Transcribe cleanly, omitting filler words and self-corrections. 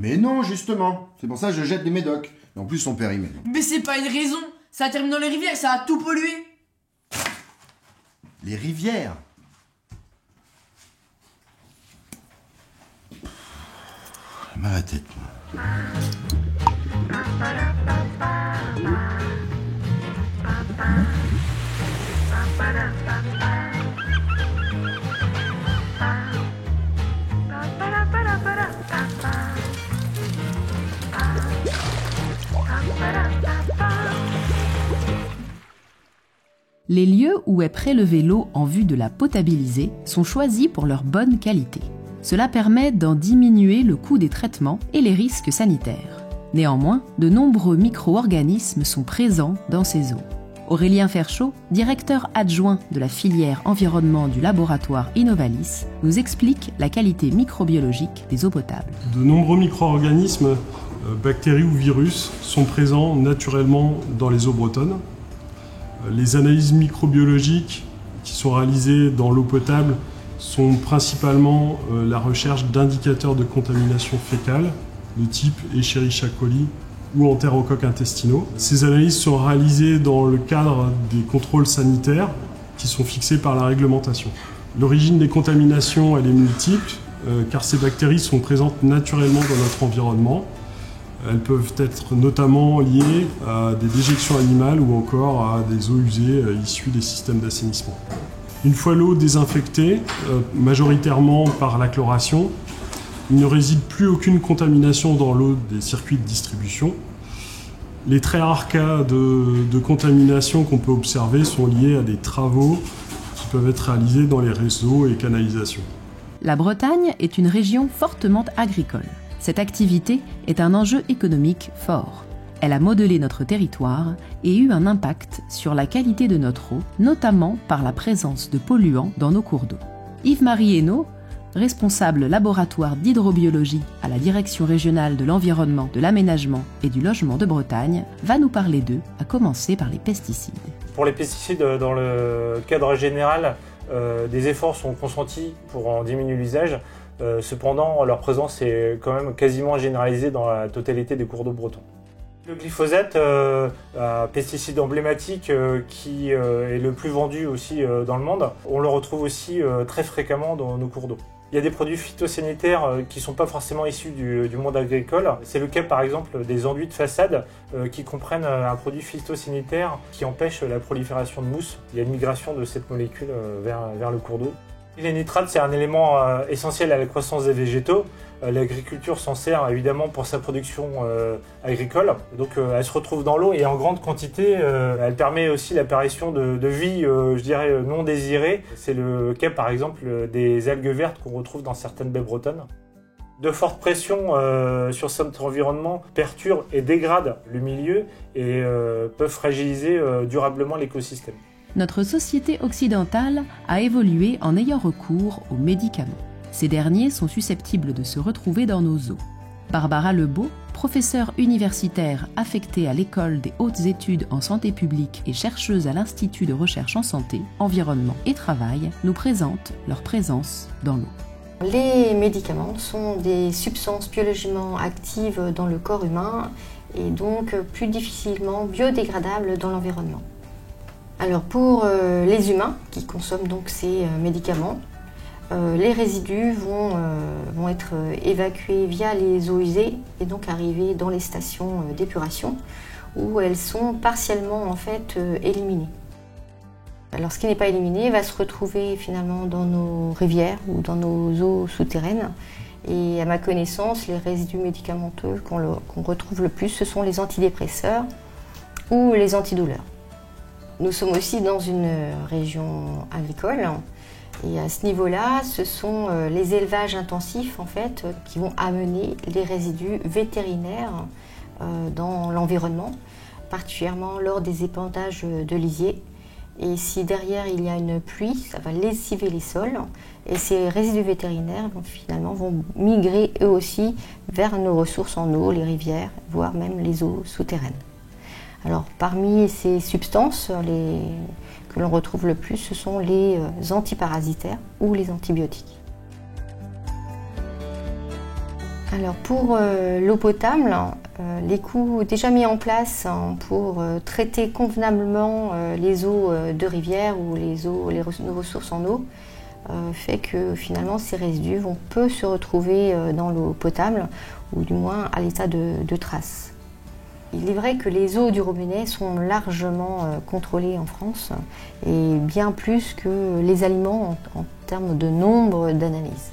Mais non, justement. C'est pour ça que je jette des médocs. Et en plus, son périmètre. Mais c'est pas une raison. Ça termine dans les rivières, ça a tout pollué. Les rivières. J'ai mal à la tête, moi. Les lieux où est prélevée l'eau en vue de la potabiliser sont choisis pour leur bonne qualité. Cela permet d'en diminuer le coût des traitements et les risques sanitaires. Néanmoins, de nombreux micro-organismes sont présents dans ces eaux. Aurélien Ferchaud, directeur adjoint de la filière environnement du laboratoire Innovalis, nous explique la qualité microbiologique des eaux potables. De nombreux micro-organismes, bactéries ou virus, sont présents naturellement dans les eaux bretonnes. Les analyses microbiologiques qui sont réalisées dans l'eau potable sont principalement la recherche d'indicateurs de contamination fécale de type Escherichia coli ou entérocoques intestinaux. Ces analyses sont réalisées dans le cadre des contrôles sanitaires qui sont fixés par la réglementation. L'origine des contaminations, elle est multiple, car ces bactéries sont présentes naturellement dans notre environnement. Elles peuvent être notamment liées à des déjections animales ou encore à des eaux usées issues des systèmes d'assainissement. Une fois l'eau désinfectée, majoritairement par la chloration, il ne réside plus aucune contamination dans l'eau des circuits de distribution. Les très rares cas de contamination qu'on peut observer sont liés à des travaux qui peuvent être réalisés dans les réseaux et canalisations. La Bretagne est une région fortement agricole. Cette activité est un enjeu économique fort. Elle a modelé notre territoire et eu un impact sur la qualité de notre eau, notamment par la présence de polluants dans nos cours d'eau. Yves-Marie Hainaut, responsable laboratoire d'hydrobiologie à la Direction régionale de l'environnement, de l'aménagement et du logement de Bretagne, va nous parler d'eux, à commencer par les pesticides. Pour les pesticides, dans le cadre général, des efforts sont consentis pour en diminuer l'usage. Cependant, leur présence est quand même quasiment généralisée dans la totalité des cours d'eau bretons. Le glyphosate, un pesticide emblématique qui est le plus vendu aussi dans le monde, on le retrouve aussi très fréquemment dans nos cours d'eau. Il y a des produits phytosanitaires qui ne sont pas forcément issus du monde agricole. C'est le cas par exemple des enduits de façade qui comprennent un produit phytosanitaire qui empêche la prolifération de mousse. Il y a une migration de cette molécule vers le cours d'eau. Les nitrates, c'est un élément essentiel à la croissance des végétaux. L'agriculture s'en sert évidemment pour sa production agricole. Donc elle se retrouve dans l'eau et en grande quantité. Elle permet aussi l'apparition de vie, je dirais, non désirée. C'est le cas par exemple des algues vertes qu'on retrouve dans certaines baies bretonnes. De fortes pressions sur cet environnement perturbent et dégradent le milieu et peuvent fragiliser durablement l'écosystème. Notre société occidentale a évolué en ayant recours aux médicaments. Ces derniers sont susceptibles de se retrouver dans nos eaux. Barbara Lebeau, professeure universitaire affectée à l'École des hautes études en santé publique et chercheuse à l'Institut de recherche en santé, environnement et travail, nous présente leur présence dans l'eau. Les médicaments sont des substances biologiquement actives dans le corps humain et donc plus difficilement biodégradables dans l'environnement. Alors pour les humains qui consomment donc ces médicaments, les résidus vont être évacués via les eaux usées et donc arriver dans les stations d'épuration où elles sont partiellement en fait éliminées. Alors ce qui n'est pas éliminé va se retrouver finalement dans nos rivières ou dans nos eaux souterraines. Et à ma connaissance, les résidus médicamenteux qu'on retrouve le plus, ce sont les antidépresseurs ou les antidouleurs. Nous sommes aussi dans une région agricole et à ce niveau-là, ce sont les élevages intensifs en fait, qui vont amener les résidus vétérinaires dans l'environnement, particulièrement lors des épandages de lisiers. Et si derrière il y a une pluie, ça va lessiver les sols et ces résidus vétérinaires finalement vont migrer eux aussi vers nos ressources en eau, les rivières, voire même les eaux souterraines. Alors parmi ces substances que l'on retrouve le plus, ce sont les antiparasitaires ou les antibiotiques. Alors pour l'eau potable, les coûts déjà mis en place pour traiter convenablement les eaux de rivière ou nos ressources en eau fait que finalement ces résidus peuvent se retrouver dans l'eau potable ou du moins à l'état de traces. Il est vrai que les eaux du robinet sont largement contrôlées en France et bien plus que les aliments en termes de nombre d'analyses.